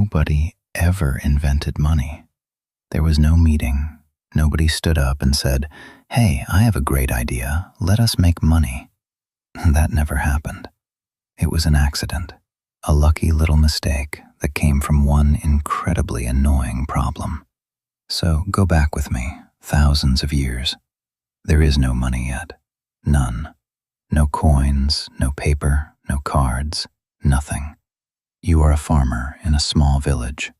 nobody ever invented money. There was no meeting. Nobody stood up and said, "Hey, I have a great idea. Let us make money." That never happened. It was an accident, a lucky little mistake that came from one incredibly annoying problem. So go back with me, thousands of years. There is no money yet. None. No coins, no paper, no cards, nothing. You are a farmer in a small village,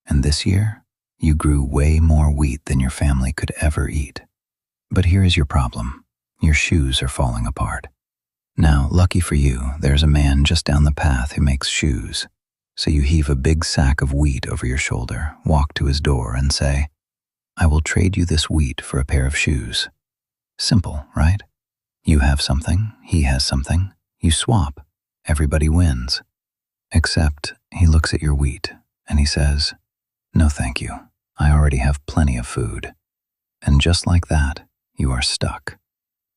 and this year, you grew way more wheat than your family could ever eat. But here is your problem. Your shoes are falling apart. Now, lucky for you, there's a man just down the path who makes shoes. So you heave a big sack of wheat over your shoulder, walk to his door and say, "I will trade you this wheat for a pair of shoes." Simple, right? You have something, he has something, you swap, everybody wins. Except he looks at your wheat and he says, "No thank you, I already have plenty of food." And just like that, you are stuck.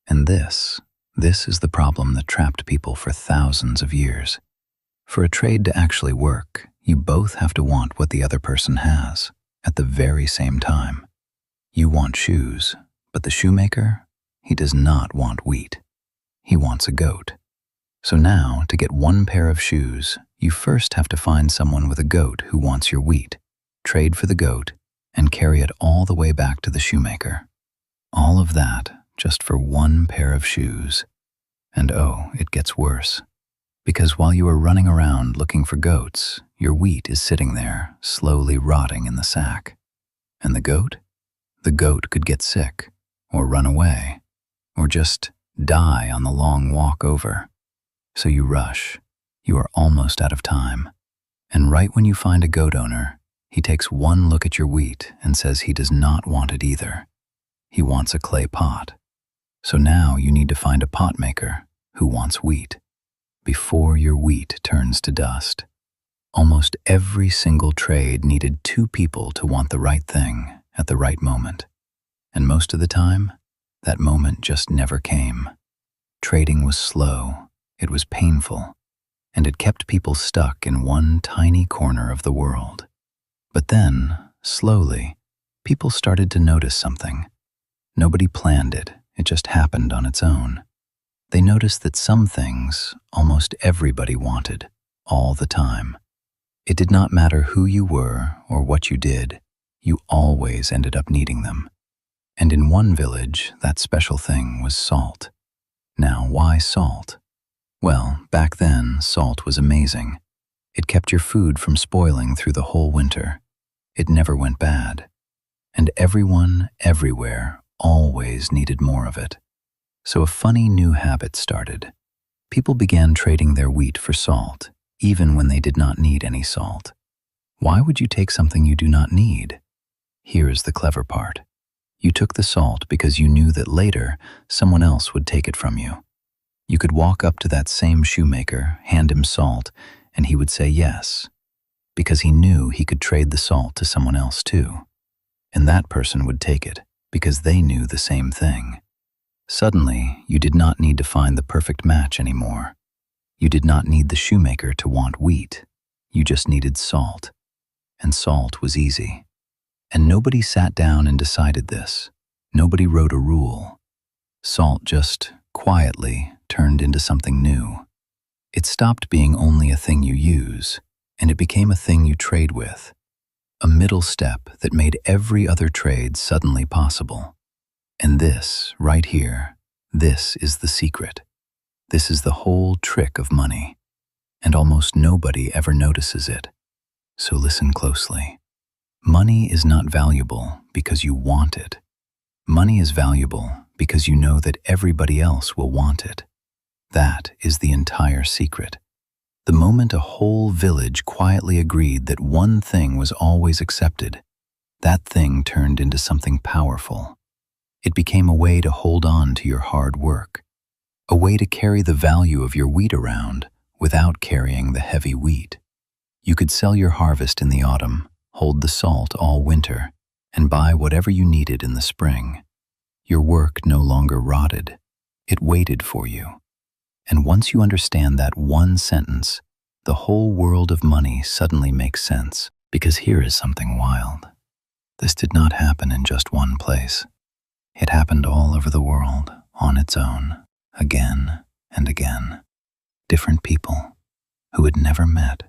And this is the problem that trapped people for thousands of years. For a trade to actually work, you both have to want what the other person has at the very same time. You want shoes, but the shoemaker, he does not want wheat. He wants a goat. So now, to get one pair of shoes, you first have to find someone with a goat who wants your wheat, trade for the goat, and carry it all the way back to the shoemaker. All of that just for one pair of shoes. And oh, it gets worse. Because while you are running around looking for goats, your wheat is sitting there, slowly rotting in the sack. And the goat? The goat could get sick, or run away, or just die on the long walk over. So you rush. You are almost out of time. And right when you find a goat owner, he takes one look at your wheat and says he does not want it either. He wants a clay pot. So now you need to find a pot maker who wants wheat before your wheat turns to dust. Almost every single trade needed two people to want the right thing at the right moment. And most of the time, that moment just never came. Trading was slow, it was painful, and it kept people stuck in one tiny corner of the world. But then, slowly, people started to notice something. Nobody planned it, it just happened on its own. They noticed that some things almost everybody wanted, all the time. It did not matter who you were or what you did, you always ended up needing them. And in one village, that special thing was salt. Now, why salt? Well, back then, salt was amazing. It kept your food from spoiling through the whole winter. It never went bad. And everyone, everywhere, always needed more of it. So a funny new habit started. People began trading their wheat for salt, even when they did not need any salt. Why would you take something you do not need? Here is the clever part. You took the salt because you knew that later someone else would take it from you. You could walk up to that same shoemaker, hand him salt, and he would say yes, because he knew he could trade the salt to someone else too. And that person would take it because they knew the same thing. Suddenly, you did not need to find the perfect match anymore. You did not need the shoemaker to want wheat. You just needed salt. And salt was easy. And nobody sat down and decided this. Nobody wrote a rule. Salt just quietly turned into something new. It stopped being only a thing you use, and it became a thing you trade with. A middle step that made every other trade suddenly possible. And this, right here, this is the secret. This is the whole trick of money. And almost nobody ever notices it. So listen closely. Money is not valuable because you want it. Money is valuable because you know that everybody else will want it. That is the entire secret. The moment a whole village quietly agreed that one thing was always accepted, that thing turned into something powerful. It became a way to hold on to your hard work, a way to carry the value of your wheat around without carrying the heavy wheat. You could sell your harvest in the autumn, hold the salt all winter, and buy whatever you needed in the spring. Your work no longer rotted. It waited for you. And once you understand that one sentence, The whole world of money suddenly makes sense, because here is something wild. This did not happen in just one place. It happened all over the world, on its own, again and again. Different people, who had never met,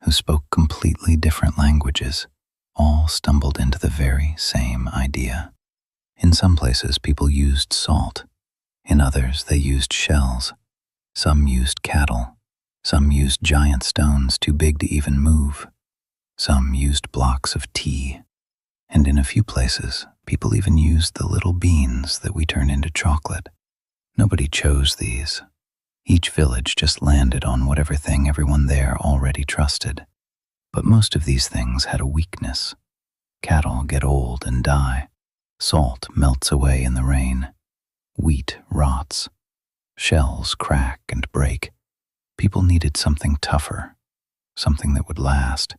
who spoke completely different languages, all stumbled into the very same idea. In some places, people used salt. In others, they used shells. Some used cattle. Some used giant stones too big to even move. Some used blocks of tea. And in a few places, people even used the little beans that we turn into chocolate. Nobody chose these. Each village just landed on whatever thing everyone there already trusted. But most of these things had a weakness. Cattle get old and die. Salt melts away in the rain. Wheat rots. Shells crack and break. People needed something tougher, something that would last,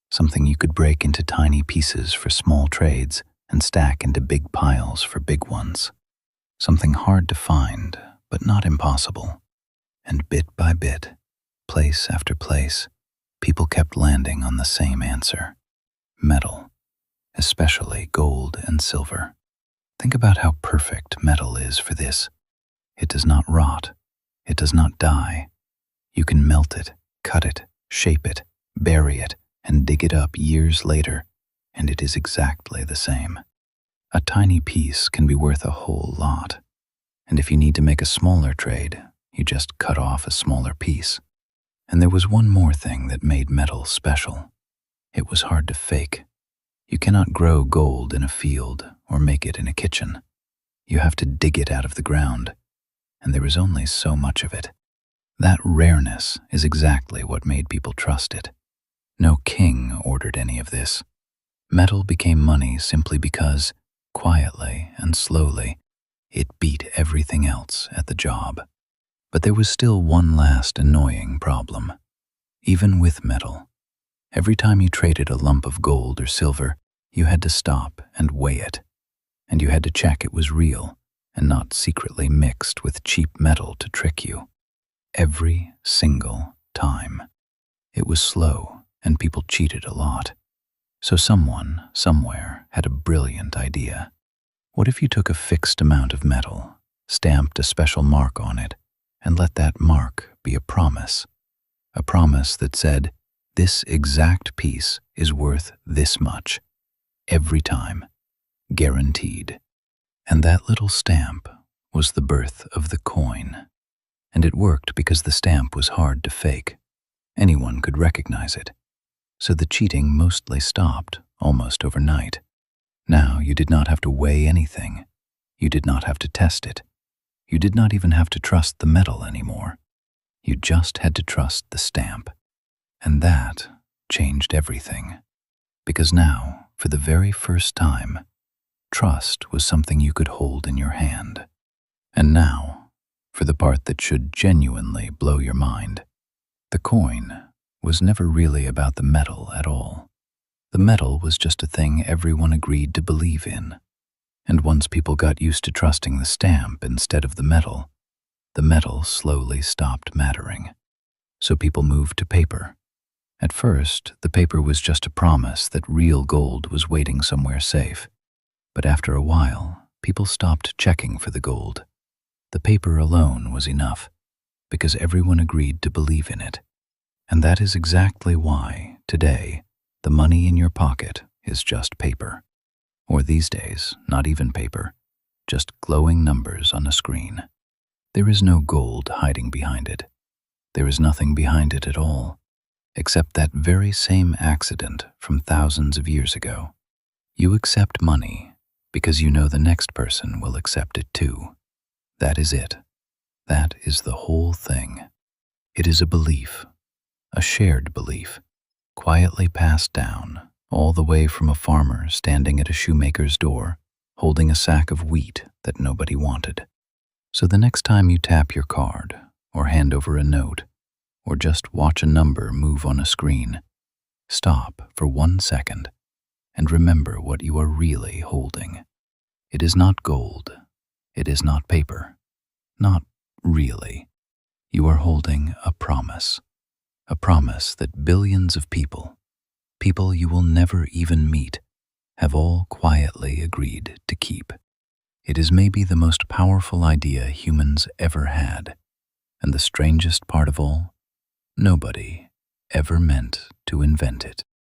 something you could break into tiny pieces for small trades and stack into big piles for big ones. Something hard to find, but not impossible. And bit by bit, place after place, people kept landing on the same answer: metal, especially gold and silver. Think about how perfect metal is for this. It does not rot. It does not die. You can melt it, cut it, shape it, bury it, and dig it up years later, and it is exactly the same. A tiny piece can be worth a whole lot. And if you need to make a smaller trade, you just cut off a smaller piece. And there was one more thing that made metal special. It was hard to fake. You cannot grow gold in a field or make it in a kitchen. You have to dig it out of the ground, and there is only so much of it. That rareness is exactly what made people trust it. No king ordered any of this. Metal became money simply because, quietly and slowly, it beat everything else at the job. But there was still one last annoying problem. Even with metal, every time you traded a lump of gold or silver, you had to stop and weigh it. And you had to check it was real and not secretly mixed with cheap metal to trick you. Every single time. It was slow, and people cheated a lot. So someone, somewhere, had a brilliant idea. What if you took a fixed amount of metal, stamped a special mark on it, and let that mark be a promise? A promise that said, this exact piece is worth this much. Every time. Guaranteed. And that little stamp was the birth of the coin. And it worked because the stamp was hard to fake. Anyone could recognize it. So the cheating mostly stopped almost overnight. Now you did not have to weigh anything. You did not have to test it. You did not even have to trust the metal anymore. You just had to trust the stamp. And that changed everything. Because now, for the very first time, trust was something you could hold in your hand. And now, for the part that should genuinely blow your mind, the coin was never really about the metal at all. The metal was just a thing everyone agreed to believe in. And once people got used to trusting the stamp instead of the metal slowly stopped mattering. So people moved to paper. At first, the paper was just a promise that real gold was waiting somewhere safe. But after a while, people stopped checking for the gold. The paper alone was enough, because everyone agreed to believe in it. And that is exactly why, today, the money in your pocket is just paper. Or these days, not even paper, just glowing numbers on a screen. There is no gold hiding behind it. There is nothing behind it at all, except that very same accident from thousands of years ago. You accept money because you know the next person will accept it too. That is it. That is the whole thing. It is a belief, a shared belief, quietly passed down, all the way from a farmer standing at a shoemaker's door, holding a sack of wheat that nobody wanted. So the next time you tap your card, or hand over a note, or just watch a number move on a screen, stop for 1 second and remember what you are really holding. It is not gold. It is not paper. Not really. You are holding a promise. A promise that billions of people, people you will never even meet, have all quietly agreed to keep. It is maybe the most powerful idea humans ever had, and the strangest part of all, nobody ever meant to invent it.